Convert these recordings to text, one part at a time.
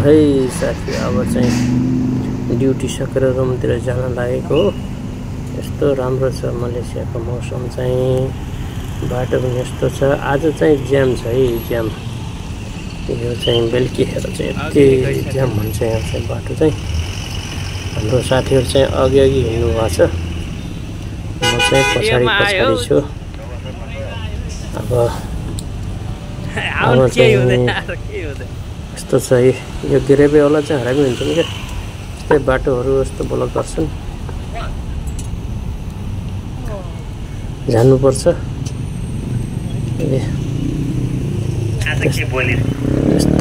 है साथी, अब चाहिँ ड्युटी सकेर रुमतिर जान लागेको हो। यस्तो राम्रो छ मलेसियाको मौसम चाहिँ, बाटो पनि यस्तो छ। आज चाहिँ ज्याम छ है, ज्याम। यो चाहिँ बेलुकीखेर चाहिँ यति ज्याम हुन्छ यहाँ चाहिँ बाटो चाहिँ। हाम्रो साथीहरू चाहिँ अघि हिँड्नु भएको छ, म चाहिँ पछाडि छु। अब चाहिँ यस्तो छ है, यो गिरेबेवाला चाहिँ हरामी हुन्छ नि क्या, यस्तै बाटोहरू यस्तो ब्लक गर्छन्, जान्नुपर्छ।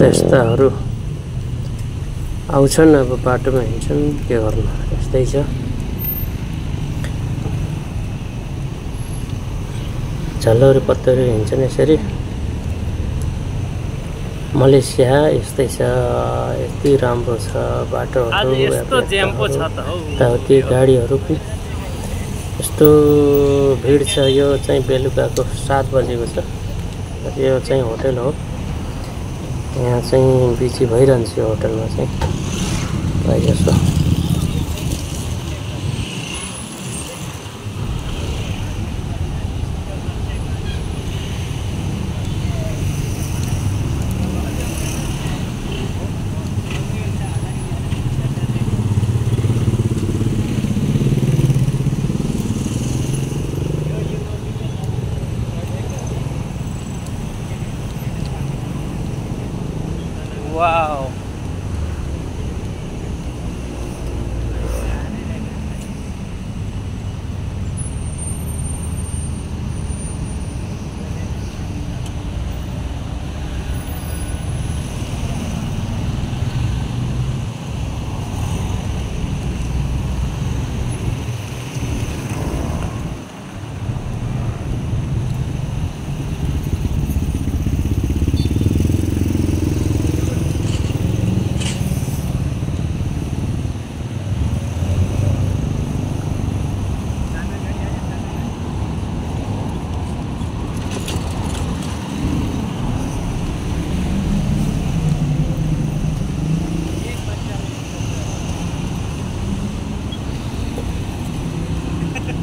यस्ताहरू आउँछन्, अब बाटोमा हिँड्छन्, के गर्नु, यस्तै छ। झल्लौरी पत्तौरी हिँड्छन् यसरी। मलेसिया यस्तै छ, यति राम्रो छ बाटोहरू, यताउति गाडीहरू पनि यस्तो भिड छ। यो चाहिँ बेलुकाको 7 बजेको छ। यो चाहिँ होटल हो, यहाँ चाहिँ बिजी भइरहन्छ यो होटलमा चाहिँ प्रायः जसो। Wow.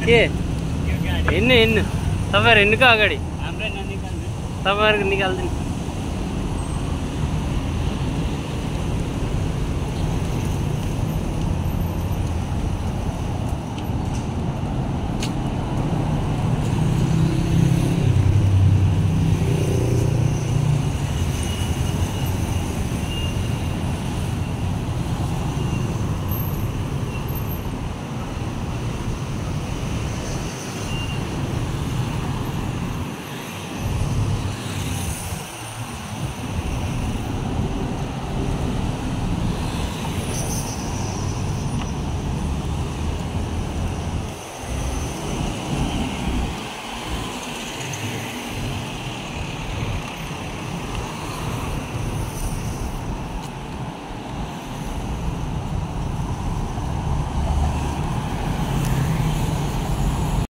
के हिँड्नु तपाईँहरू हिँड्नुको अगाडि तपाईँहरूको निकाल्दैन।